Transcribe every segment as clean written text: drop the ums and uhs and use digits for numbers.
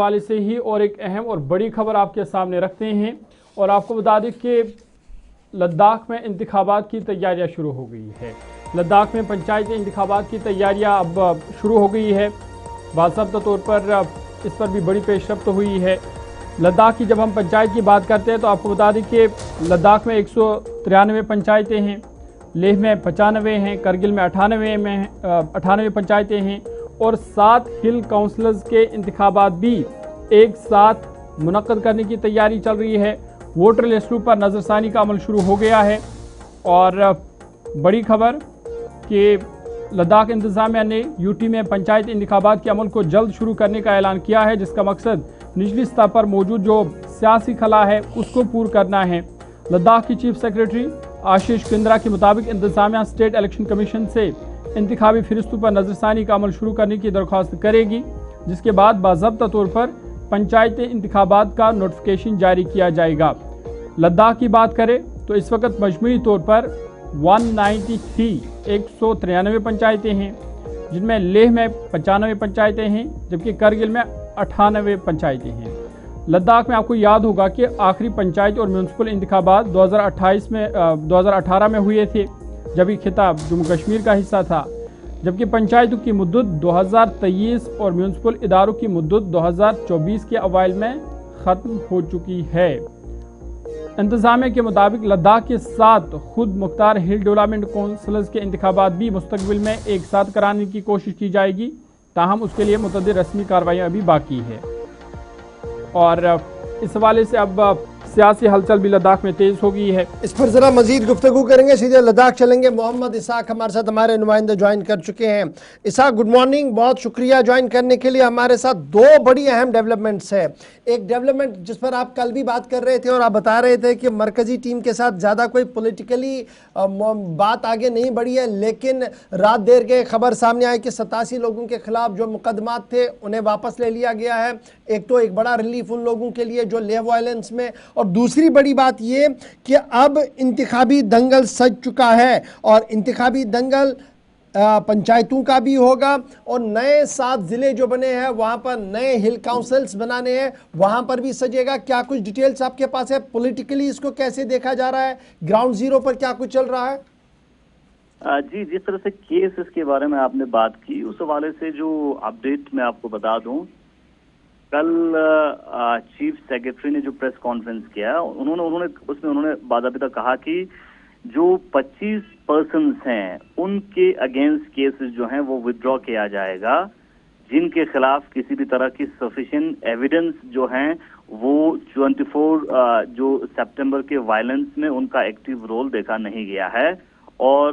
हवाले से ही और एक अहम और बड़ी खबर आपके सामने रखते हैं और आपको बता दें कि लद्दाख में इंतखाबात की तैयारियां शुरू हो गई है। लद्दाख में पंचायती इंतखाबात की तैयारियां अब शुरू हो गई है। बाज़ाब्ता तौर पर इस पर भी बड़ी पेशरफ्त हुई है। लद्दाख की जब हम पंचायत की बात करते हैं तो आपको बता दें कि लद्दाख में 193 पंचायतें हैं, लेह में 95 हैं, करगिल में 98 पंचायतें हैं और 7 हिल काउंसिलर्स के इंतखाबात भी एक साथ मुनक्कद करने की तैयारी चल रही है। वोटर लिस्टों पर नज़रसानी का अमल शुरू हो गया है और बड़ी खबर कि लद्दाख इंतजामिया ने यूटी में पंचायती इंतखाबात के अमल को जल्द शुरू करने का ऐलान किया है, जिसका मकसद निचली सतह पर मौजूद जो सियासी खला है उसको पूरा करना है। लद्दाख की चीफ सेक्रेटरी आशीष कुंद्रा के मुताबिक इंतजामिया स्टेट इलेक्शन कमीशन से इंतखाबी फहरिस्तों पर नज़रसानी का अमल शुरू करने की दरख्वास्त करेगी, जिसके बाद बाज़ाब्ता तौर पर पंचायती इंतखाबात का नोटिफिकेशन जारी किया जाएगा। लद्दाख की बात करें तो इस वक्त मजमूई तौर पर 193 पंचायतें हैं, जिनमें लेह में 95 पंचायतें हैं जबकि करगिल में 98 पंचायतें हैं। लद्दाख में आपको याद होगा कि आखिरी पंचायत और म्यूनसिपल इंतखाबात 2018 में हुए थे, जब ये खिताब जम्मू कश्मीर का हिस्सा था, जबकि पंचायतों की मुद्दत 2023 और म्यूनसिपल इदारों की मुद्दत 2024 के अवाइल में ख़त्म हो चुकी है। इंतजामिया के मुताबिक लद्दाख के साथ खुद मुख्तार हिल डेवलपमेंट काउंसिल्स के इंतखाबात भी मुस्तकबिल में एक साथ कराने की कोशिश की जाएगी, ताहम उसके लिए मुतअद्दिद रस्मी कार्रवाइयाँ अभी बाकी है। और इस हवाले से अब सियासी हलचल भी लद्दाख में तेज हो गई है। इस पर जरा मजीद गुफ्तगू करेंगे, सीधे लद्दाख चलेंगे। मोहम्मद इसाक हमारे साथ, हमारे नुमाइंदे ज्वाइन कर चुके हैं। इसाक, गुड मॉर्निंग, बहुत शुक्रिया ज्वाइन करने के लिए हमारे साथ। 2 बड़ी अहम डेवलपमेंट्स है। एक डेवलपमेंट जिस पर आप कल भी बात कर रहे थे और आप बता रहे थे कि मरकजी टीम के साथ ज़्यादा कोई पॉलिटिकली बात आगे नहीं बढ़ी है, लेकिन रात देर के खबर सामने आई कि 87 लोगों के खिलाफ जो मुकदमात थे उन्हें वापस ले लिया गया है। एक तो एक बड़ा रिलीफ उन लोगों के लिए जो लेह वायलेंस में, और दूसरी बड़ी बात ये कि अब इंतखाबी दंगल सज चुका है और इंतखाबी दंगल पंचायतों का भी होगा और नए 7 ज़िले जो बने हैं वहां पर नए हिल काउंसिल्स बनाने हैं, वहां पर भी सजेगा। क्या कुछ डिटेल्स आपके पास है? पॉलिटिकली इसको कैसे देखा जा रहा है? ग्राउंड जीरो पर क्या कुछ चल रहा है? जी, जिस तरह से केस इसके बारे में आपने बात की, उस हवाले से जो अपडेट मैं आपको बता दूं, कल चीफ सेक्रेटरी ने जो प्रेस कॉन्फ्रेंस किया उन्होंने बाज़ाब्ता कहा कि जो 25 पर्सन्स हैं उनके अगेंस्ट केसेस जो हैं वो विथड्रॉ किया जाएगा, जिनके खिलाफ किसी भी तरह की सफिशिएंट एविडेंस जो हैं वो 24 जो सितंबर के वायलेंस में उनका एक्टिव रोल देखा नहीं गया है, और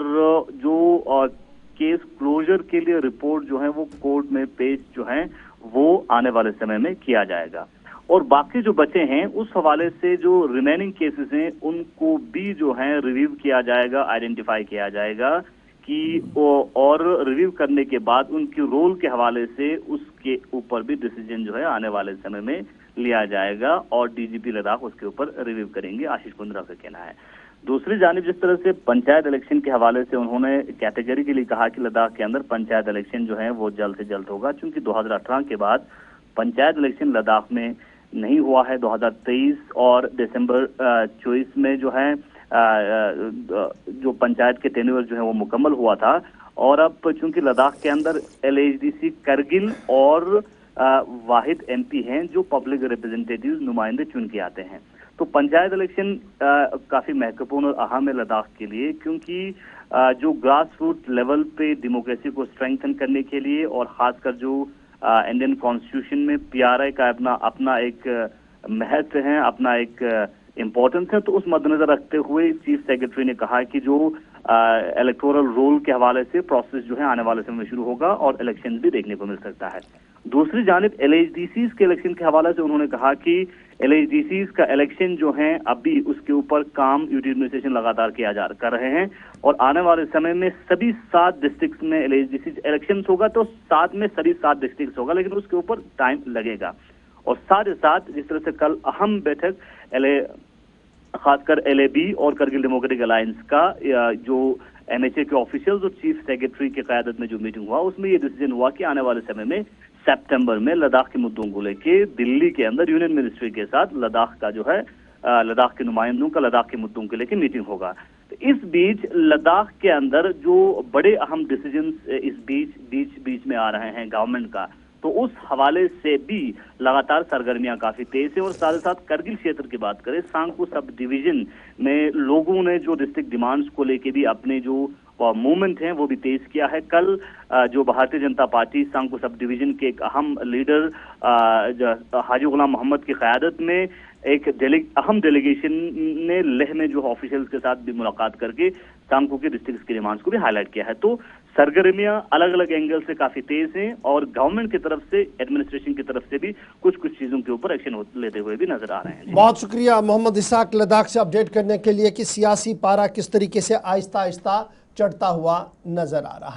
जो केस क्लोजर के लिए रिपोर्ट जो है वो कोर्ट में पेश जो है वो आने वाले समय में किया जाएगा। और बाकी जो बचे हैं उस हवाले से जो रिमेनिंग केसेस हैं उनको भी जो है रिव्यू किया जाएगा, आइडेंटिफाई किया जाएगा कि और रिव्यू करने के बाद उनके रोल के हवाले से उसके ऊपर भी डिसीजन जो है आने वाले समय में लिया जाएगा और डीजीपी लद्दाख उसके ऊपर रिव्यू करेंगे, आशीष कुंद्रा का कहना है। दूसरी जानिब जिस तरह से पंचायत इलेक्शन के हवाले से उन्होंने कैटेगरी के लिए कहा कि लद्दाख के अंदर पंचायत इलेक्शन जो है वो जल्द से जल्द होगा, क्योंकि 2018 के बाद पंचायत इलेक्शन लद्दाख में नहीं हुआ है। 2023 और दिसंबर 24 में जो है जो पंचायत के टेन्योर जो है वो मुकम्मल हुआ था, और अब चूंकि लद्दाख के अंदर LHDC करगिल और वाहिद MP हैं जो पब्लिक रिप्रेजेंटेटिव नुमाइंदे चुन के आते हैं, तो पंचायत इलेक्शन काफी महत्वपूर्ण और अहम है लद्दाख के लिए, क्योंकि जो ग्रास रूट लेवल पे डेमोक्रेसी को स्ट्रेंथन करने के लिए और खासकर जो इंडियन कॉन्स्टिट्यूशन में PRI का अपना एक महत्व है, अपना एक इम्पोर्टेंस है, तो उस मद्देनजर रखते हुए चीफ सेक्रेटरी ने कहा कि जो इलेक्टोरल रोल के हवाले से प्रोसेस जो है आने वाले समय में शुरू होगा और इलेक्शन भी देखने को मिल सकता है। दूसरी जानिब LHDCs के इलेक्शन के हवाले से उन्होंने कहा कि LHDCs का इलेक्शन जो है अभी उसके ऊपर काम यूटी एडमिनिस्ट्रेशन लगातार कर रहे हैं और आने वाले समय में सभी 7 डिस्ट्रिक्ट में LHDC इलेक्शन होगा, तो 7 में सभी 7 डिस्ट्रिक्ट होगा, लेकिन उसके ऊपर टाइम लगेगा। और साथ ही साथ जिस तरह से कल अहम बैठक खासकर LAB और करगिल डेमोक्रेटिक अलायंस का जो MHA के ऑफिशियल्स और चीफ सेक्रेटरी की क़यादत में जो मीटिंग हुआ, उसमें ये डिसीजन हुआ कि आने वाले समय में सितंबर में लद्दाख के मुद्दों को लेके दिल्ली के अंदर यूनियन मिनिस्ट्री के साथ लद्दाख का जो है लद्दाख के नुमाइंदों का लद्दाख के मुद्दों को लेके मीटिंग होगा। तो इस बीच लद्दाख के अंदर जो बड़े अहम डिसीजंस इस बीच में आ रहे हैं गवर्नमेंट का, तो उस हवाले से भी लगातार सरगर्मियां काफी तेज है। और साथ ही साथ करगिल क्षेत्र की बात करें, सांगपू सब डिवीजन में लोगों ने जो डिस्ट्रिक्ट डिमांड्स को लेके भी अपने जो मूवमेंट हैं वो भी तेज किया है। कल जो Bharatiya Janata party सांगपू sub division के एक अहम लीडर हाजी गुलाम मोहम्मद की क़यादत में एक अहम डेलीगेशन ने लेह में जो ऑफिशियल्स के साथ भी मुलाकात करके सांगपू के डिस्ट्रिक्ट की डिमांड्स को भी हाईलाइट किया है। तो सरगर्मियां अलग अलग एंगल से काफी तेज हैं और गवर्नमेंट की तरफ से, एडमिनिस्ट्रेशन की तरफ से भी कुछ चीजों के ऊपर एक्शन लेते हुए भी नजर आ रहे हैं। बहुत शुक्रिया मोहम्मद इसाक लद्दाख से अपडेट करने के लिए कि सियासी पारा किस तरीके से आहिस्ता आहिस्ता चढ़ता हुआ नजर आ रहा।